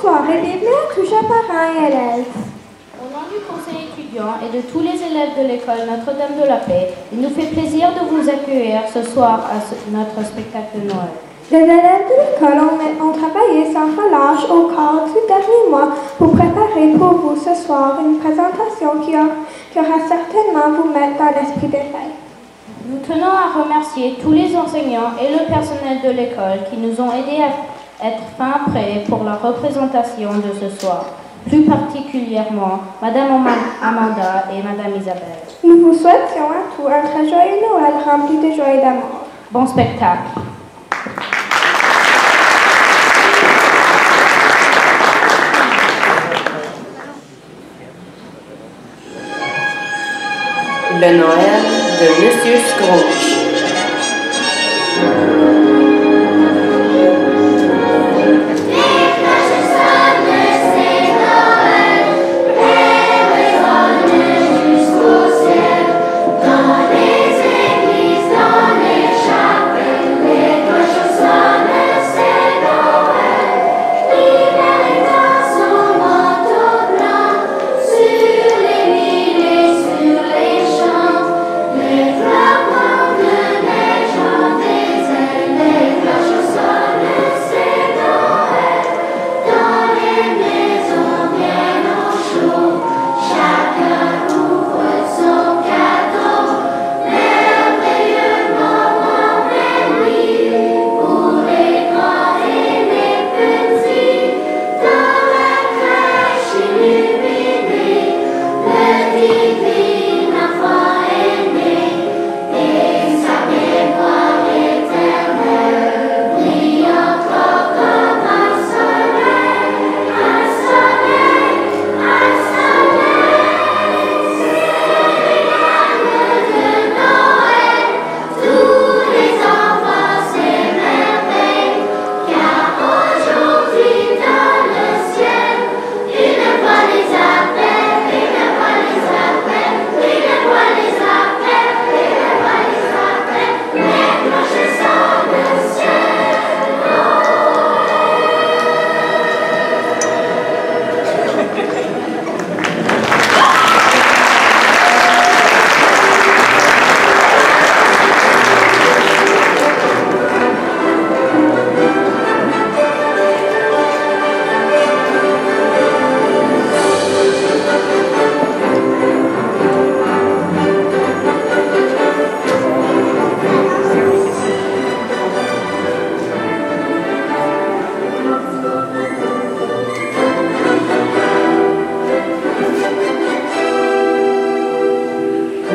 Bonsoir et bienvenue à tous chers parents et élèves. Au nom du conseil étudiant et de tous les élèves de l'école Notre-Dame de la Paix, il nous fait plaisir de vous accueillir ce soir à notre spectacle de Noël. Les élèves de l'école ont travaillé sans relâche au cours du dernier mois pour préparer pour vous ce soir une présentation qui aura certainement vous mettre dans l'esprit des fêtes. Nous tenons à remercier tous les enseignants et le personnel de l'école qui nous ont aidés à être fin prêts pour la représentation de ce soir. Plus particulièrement, Madame Amanda et Madame Isabelle. Nous vous souhaitions à tous un très joyeux Noël rempli de joie et d'amour. Bon spectacle. Le Noël de Monsieur Scrooge.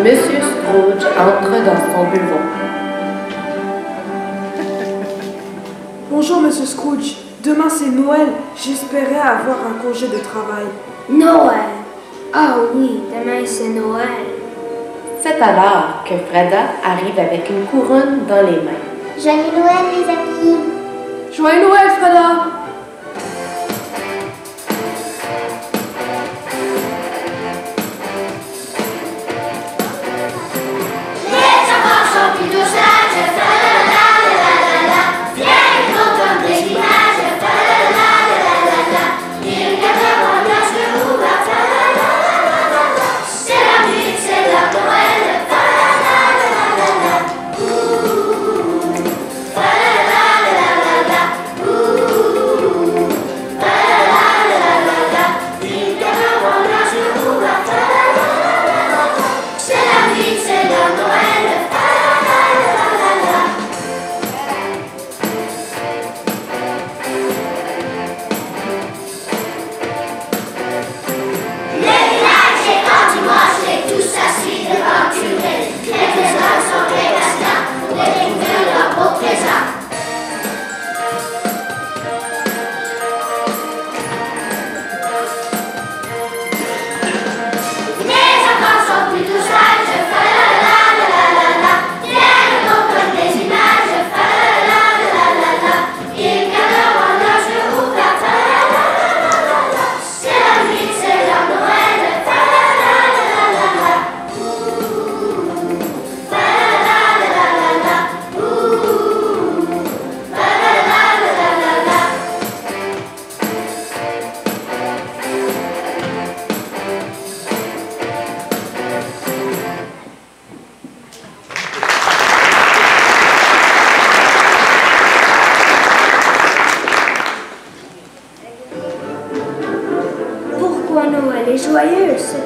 Monsieur Scrooge entre dans son bureau. Bonjour, Monsieur Scrooge. Demain, c'est Noël. J'espérais avoir un congé de travail. Noël! Ah oui, demain c'est Noël. C'est alors que Freda arrive avec une couronne dans les mains. Joyeux Noël, les amis! Joyeux Noël, Freda! Ouh.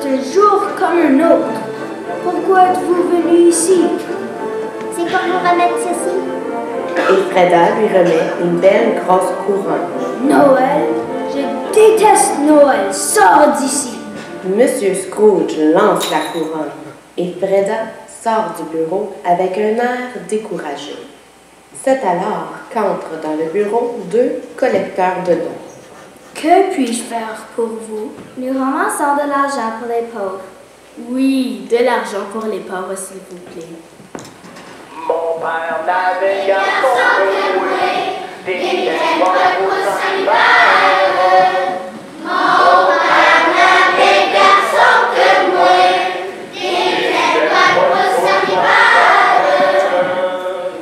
C'est un jour comme un autre. Pourquoi êtes-vous venu ici? C'est pour vous remettre ceci. Et Freda lui remet une belle grosse couronne. Noël? Je déteste Noël. Sors d'ici. Monsieur Scrooge lance la couronne et Freda sort du bureau avec un air découragé. C'est alors qu'entrent dans le bureau 2 collecteurs de dons. Que puis-je faire pour vous? Nous ramassons de l'argent pour les pauvres. Oui, de l'argent pour les pauvres, s'il vous plaît. Mon père n'avait qu'un son de des espoirs pour son hiver. Mon père n'avait qu'un son que moi, des espoirs pour son hiver.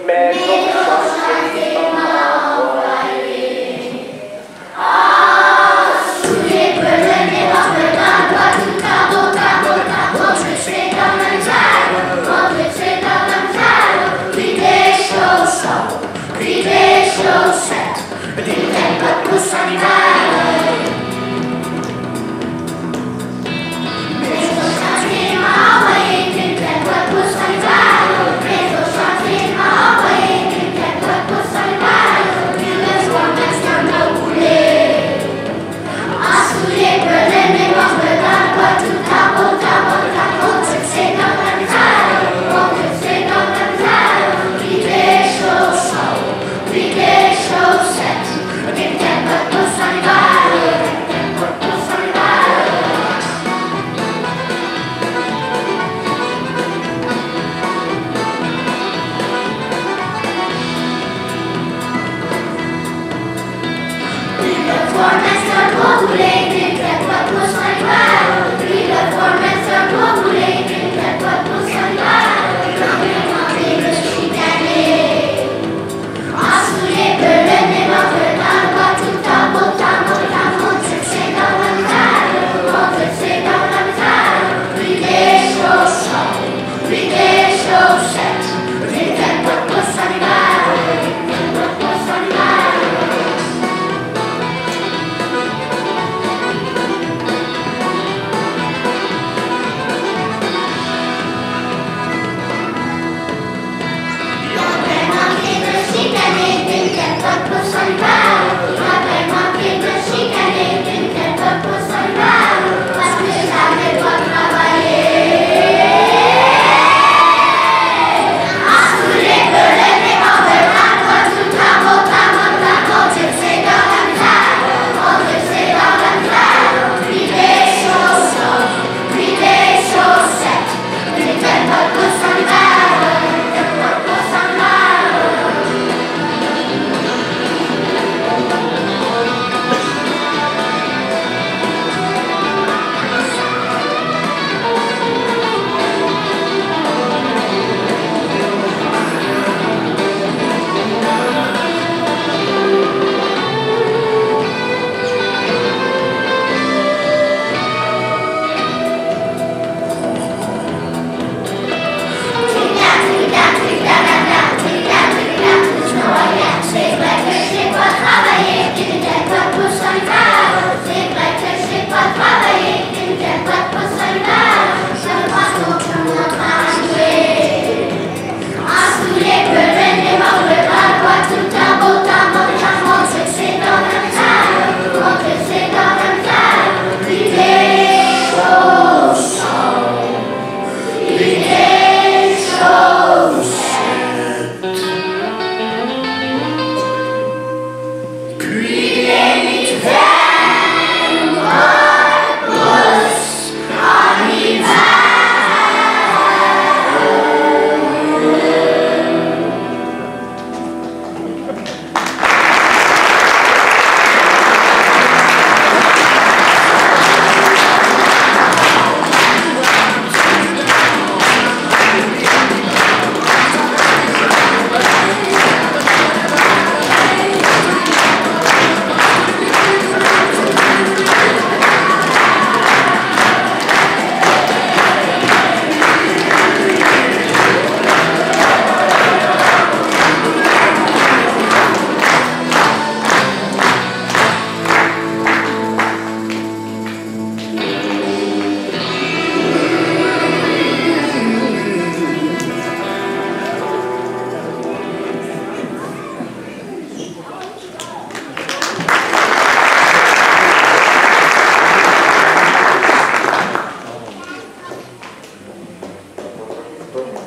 Mais son changé m'a envoyé. Ah, souillez, prenez dans le temps, tout carreau, je suis dans le jardin, je suis dans le jardin. Puis des chaussons, puis des chaussettes, des bottes pour son hiver.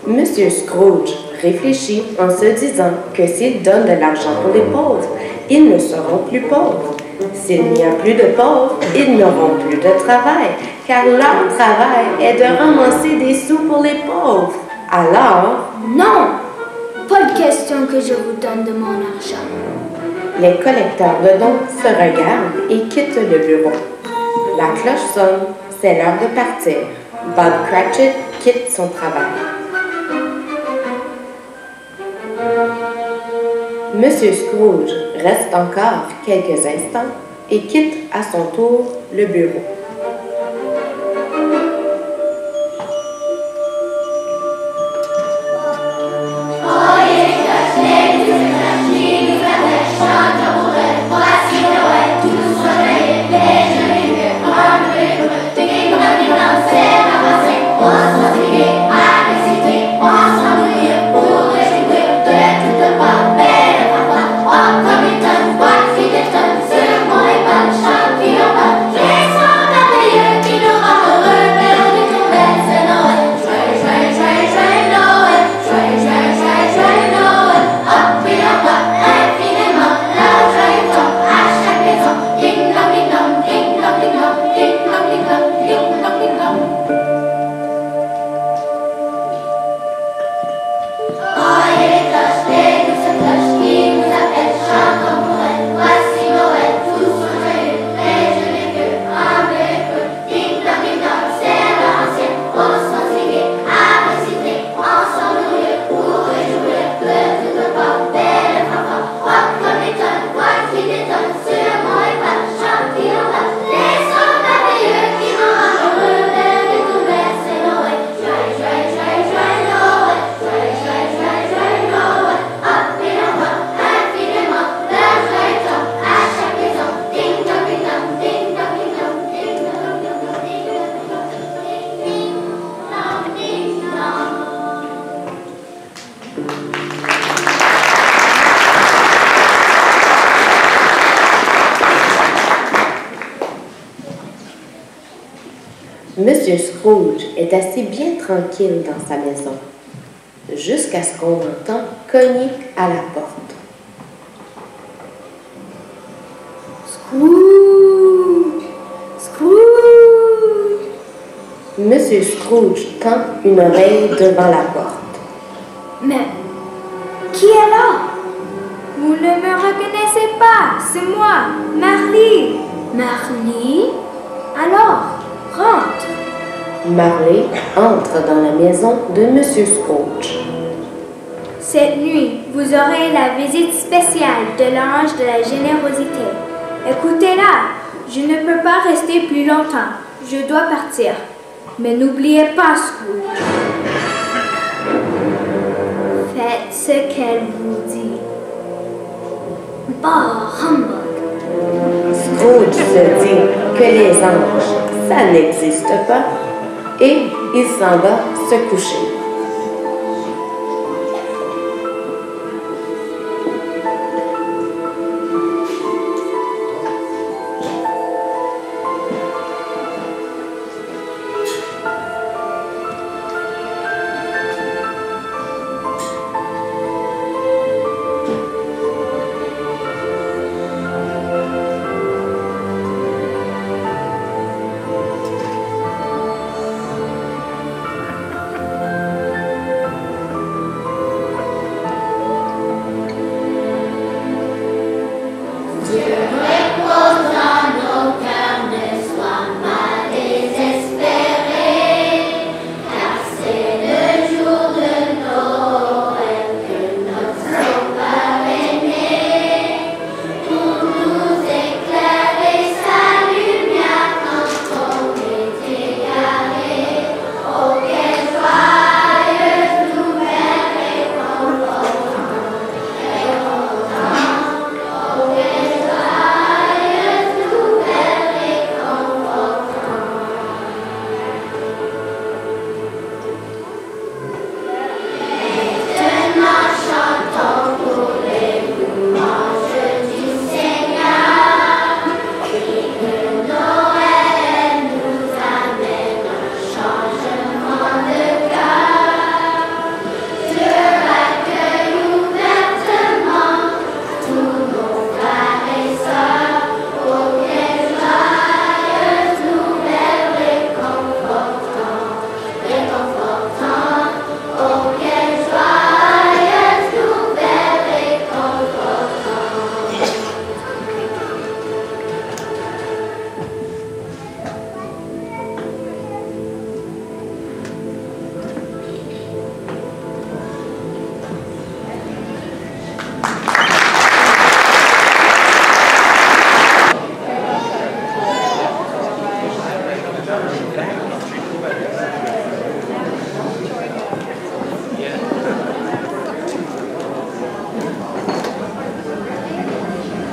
Monsieur Scrooge réfléchit en se disant que s'il donne de l'argent pour les pauvres, ils ne seront plus pauvres. S'il n'y a plus de pauvres, ils n'auront plus de travail, car leur travail est de ramasser des sous pour les pauvres. Alors... Non! Pas de question que je vous donne de mon argent. Les collecteurs de dons se regardent et quittent le bureau. La cloche sonne, c'est l'heure de partir. Bob Cratchit quitte son travail. Monsieur Scrooge reste encore quelques instants et quitte à son tour le bureau. Monsieur Scrooge est assis bien tranquille dans sa maison, jusqu'à ce qu'on entend cogner à la porte. Scrooge! Scrooge! Monsieur Scrooge tend une oreille devant la porte. Mais qui est là? Vous ne me reconnaissez pas, c'est moi, Marley. Marley? Alors, rentre. Marley entre dans la maison de Monsieur Scrooge. Cette nuit, vous aurez la visite spéciale de l'ange de la générosité. Écoutez-la, je ne peux pas rester plus longtemps. Je dois partir. Mais n'oubliez pas, Scrooge. Faites ce qu'elle vous dit. Bah, humbug. Scrooge se dit que les anges, ça n'existe pas, et il s'en va se coucher.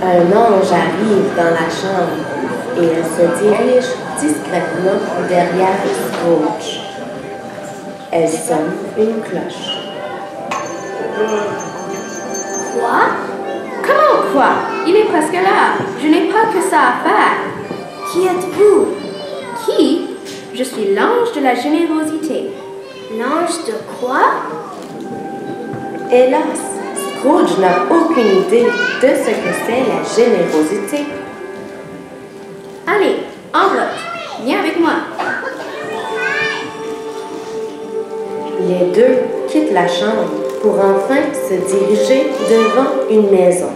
Un ange arrive dans la chambre et elle se dirige discrètement derrière Scrooge. Elle sonne une cloche. Quoi? Comment quoi? Il est presque là. Je n'ai pas que ça à faire. Qui êtes-vous? Qui? Je suis l'ange de la générosité. L'ange de quoi? Hélas, Scrooge n'a aucune idée de ce que c'est la générosité. Allez, en route. Viens avec moi. Les deux quittent la chambre pour enfin se diriger devant une maison.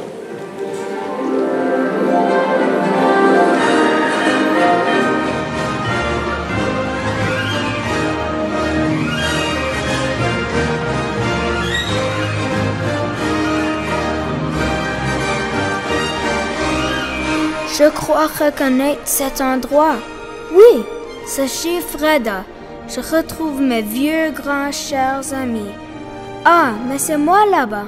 Je crois reconnaître cet endroit. Oui, c'est chez Freda. Je retrouve mes vieux grands chers amis. Ah, mais c'est moi là-bas.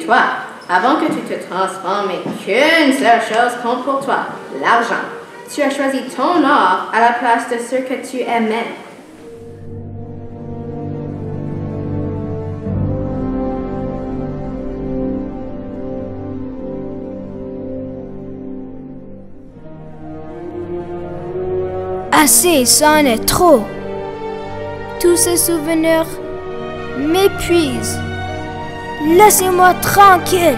toi. Avant que tu te transformes, qu'une seule chose compte pour toi, l'argent. Tu as choisi ton or à la place de ce que tu aimais. Assez, ça en est trop. Tous ces souvenirs m'épuisent. Laissez-moi tranquille.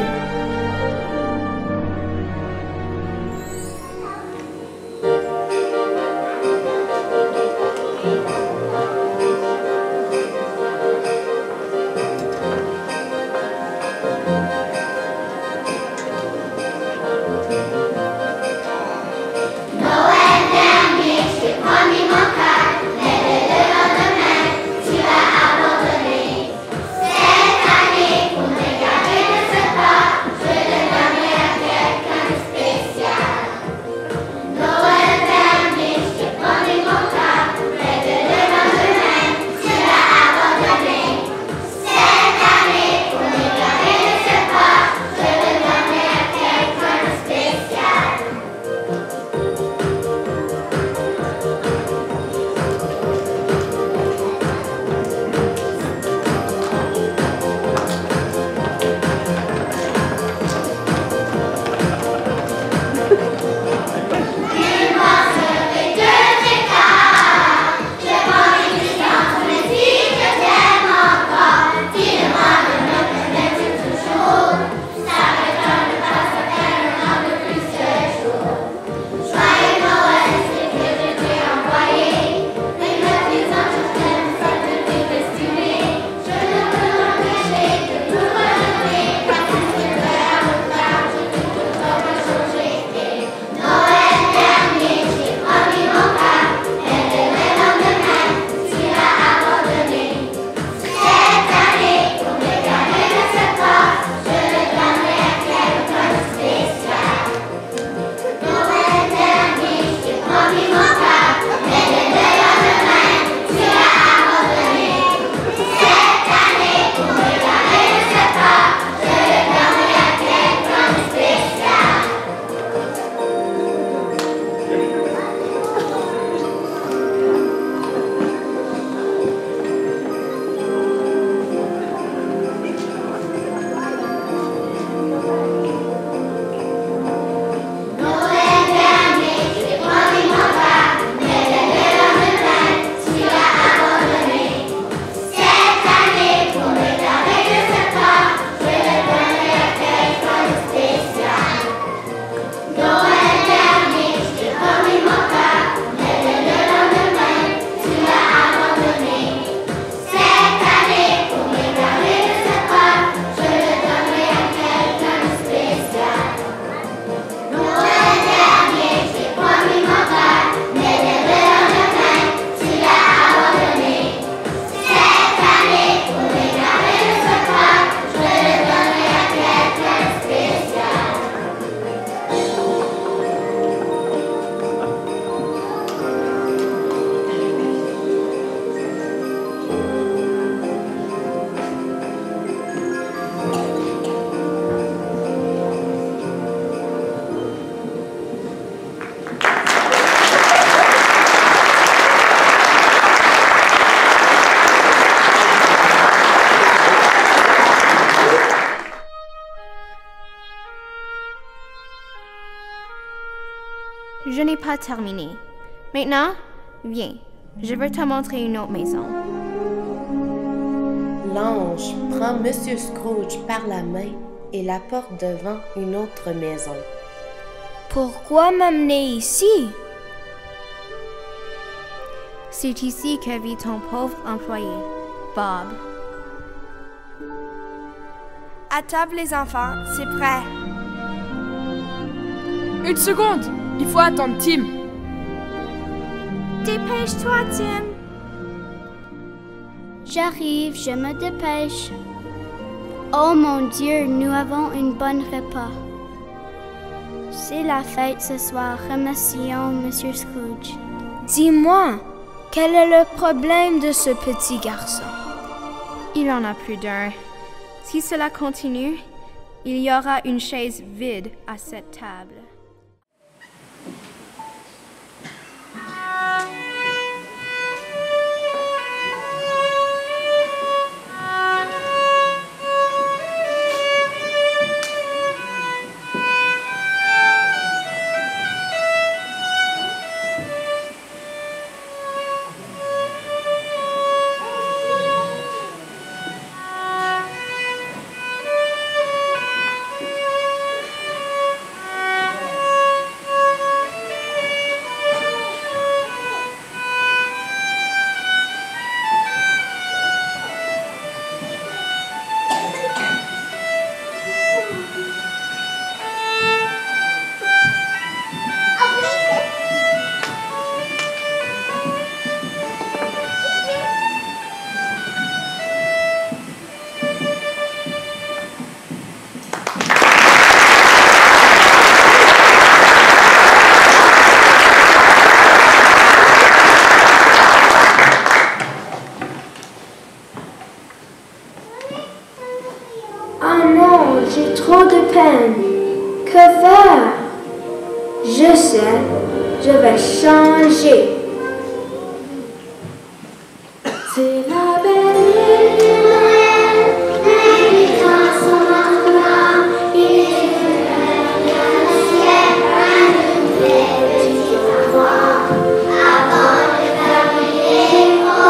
Je n'ai pas terminé. Maintenant, viens, je veux te montrer une autre maison. L'ange prend Monsieur Scrooge par la main et la porte devant une autre maison. Pourquoi m'amener ici? C'est ici que vit ton pauvre employé, Bob. À table les enfants, c'est prêt. Une seconde, il faut attendre Tim. Dépêche-toi, Tim. J'arrive, je me dépêche. Oh mon Dieu, nous avons une bonne repas. C'est la fête ce soir, remercions Monsieur Scrooge. Dis-moi, quel est le problème de ce petit garçon? Il en a plus d'un. Si cela continue, il y aura une chaise vide à cette table. Oh non, j'ai trop de peine. Que faire? Je sais, je vais changer. C'est la belle île de Noël, les gens sont là, il est le ciel, un nouvel petit roi, avant de terminer au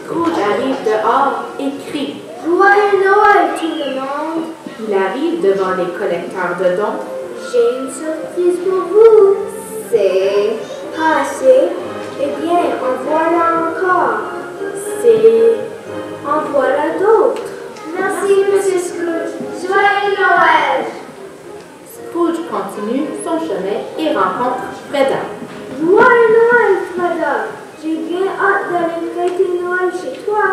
Scrooge arrive dehors et crie « Joyeux Noël tout le monde! » Il arrive devant les collecteurs de dons. J'ai une surprise pour vous. C'est pas assez. Eh bien, en voilà encore. C'est... en voilà d'autres. Merci, Monsieur Scrooge. Joyeux Noël! Scrooge continue son chemin et rencontre Freda. Joyeux Noël, Freda! J'ai bien hâte d'aller fêter Noël chez toi.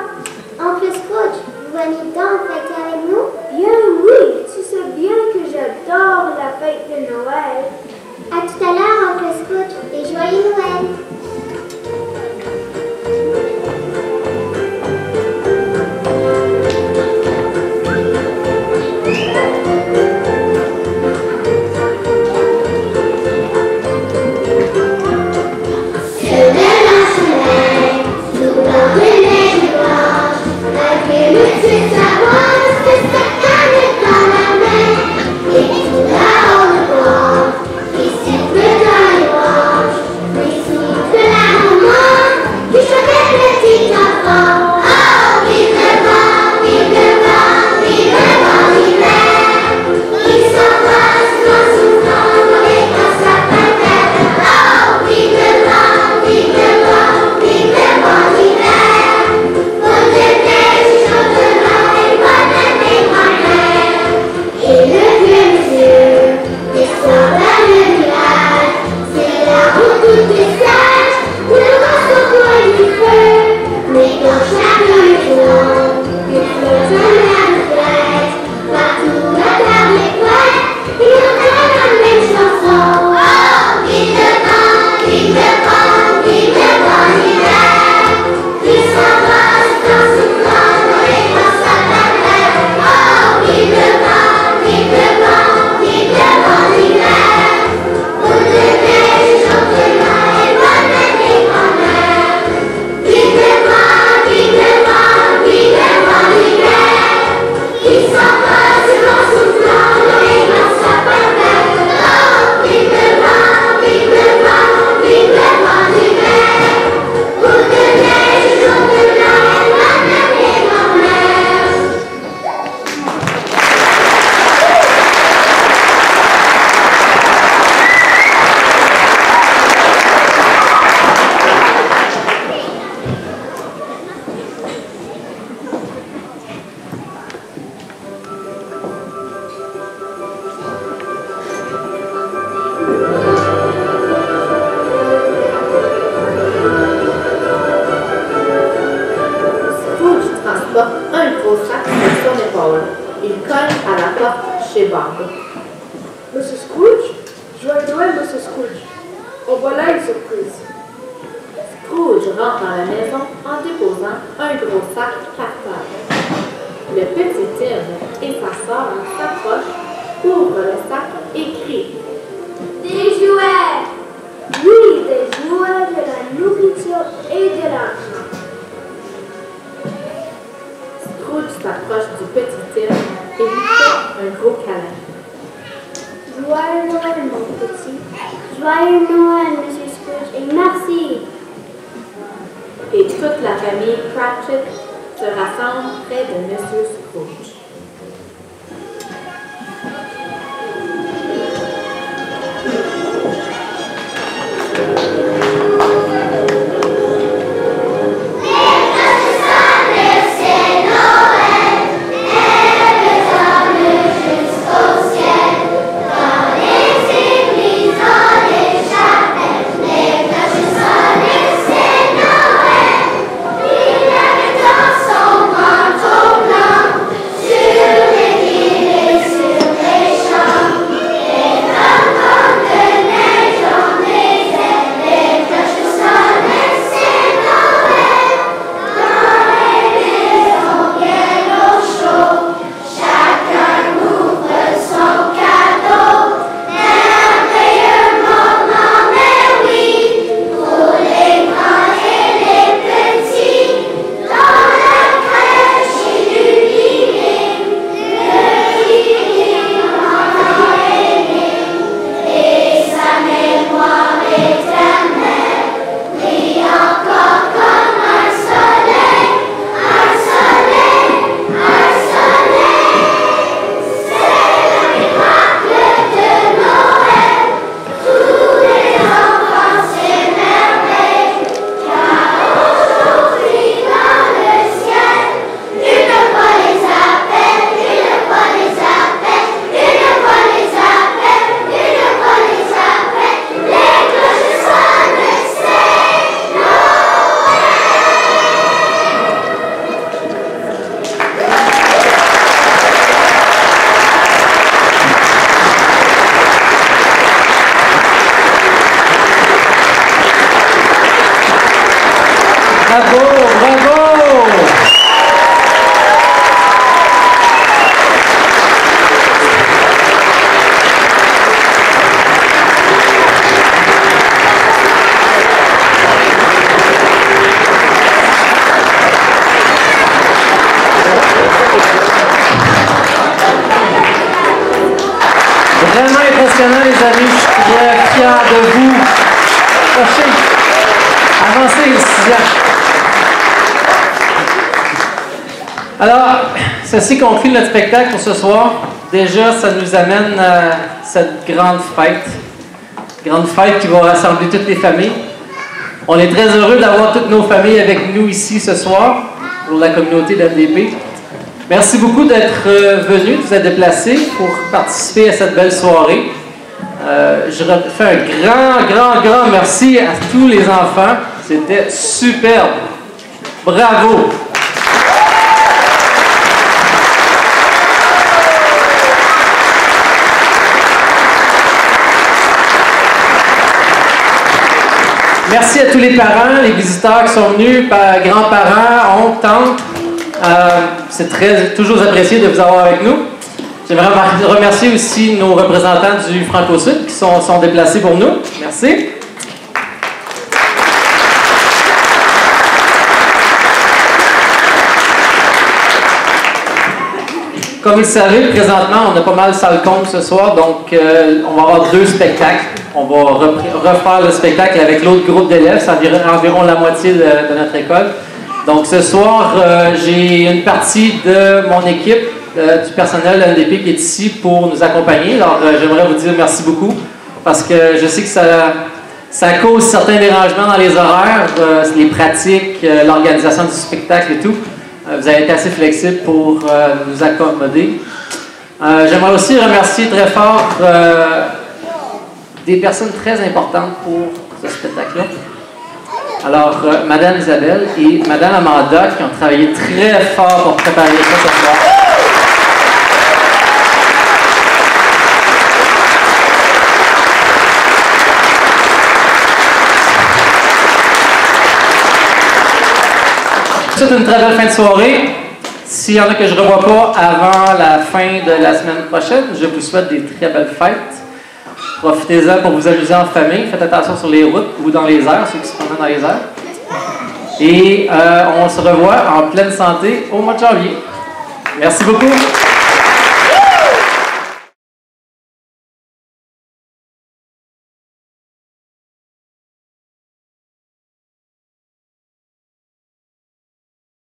Oncle Scrooge, vous venez donc fêter avec nous? Bien oui, tu sais bien que j'adore la fête de Noël. À tout à l'heure, Oncle Scrooge, et joyeux Noël! C'est la un gros sac sur son épaule. Il cogne à la porte chez Bob. Monsieur Scrooge? Joyeux Noël, Monsieur Scrooge. En voilà une surprise. Scrooge rentre dans la maison en déposant un gros sac par terre. Le petit Tim et sa sœur s'approchent, ouvrent le sac et crient. Des jouets! Oui, des jouets, de la nourriture et de l'argent. Scrooge s'approche du petit Tim et lui fait un gros câlin. Joyeux Noël, mon petit. Joyeux Noël, Monsieur Scrooge, et merci. Et toute la famille Cratchit se rassemble près de Monsieur Scrooge. Impressionnant, les amis, je suis très fier de vous. Avancez, étudiants. Alors, ceci conclut notre spectacle pour ce soir. Déjà, ça nous amène à cette grande fête qui va rassembler toutes les familles. On est très heureux d'avoir toutes nos familles avec nous ici ce soir pour la communauté d'NDP. Merci beaucoup d'être venus, de vous être déplacés pour participer à cette belle soirée. Je fais un grand merci à tous les enfants. C'était superbe. Bravo! Merci à tous les parents, les visiteurs qui sont venus, grands-parents, oncles, tantes. C'est toujours apprécié de vous avoir avec nous. J'aimerais remercier aussi nos représentants du Franco-Sud qui sont déplacés pour nous. Merci. Comme vous le savez, présentement, on a pas mal de salles comptes ce soir, donc on va avoir 2 spectacles. On va refaire le spectacle avec l'autre groupe d'élèves, c'est environ la moitié de notre école. Donc ce soir, j'ai une partie de mon équipe, du personnel de l'NDP qui est ici pour nous accompagner. Alors j'aimerais vous dire merci beaucoup parce que je sais que ça cause certains dérangements dans les horaires, les pratiques, l'organisation du spectacle et tout. Vous avez été assez flexible pour nous accommoder. J'aimerais aussi remercier très fort des personnes très importantes pour ce spectacle-là. Alors, Madame Isabelle et Madame Amanda qui ont travaillé très fort pour préparer ça ce soir. C'est une très belle fin de soirée. S'il y en a que je ne revois pas avant la fin de la semaine prochaine, je vous souhaite des très belles fêtes. Profitez-en pour vous amuser en famille. Faites attention sur les routes ou dans les airs, ceux qui se promènent dans les airs. Et on se revoit en pleine santé au mois de janvier. Merci beaucoup.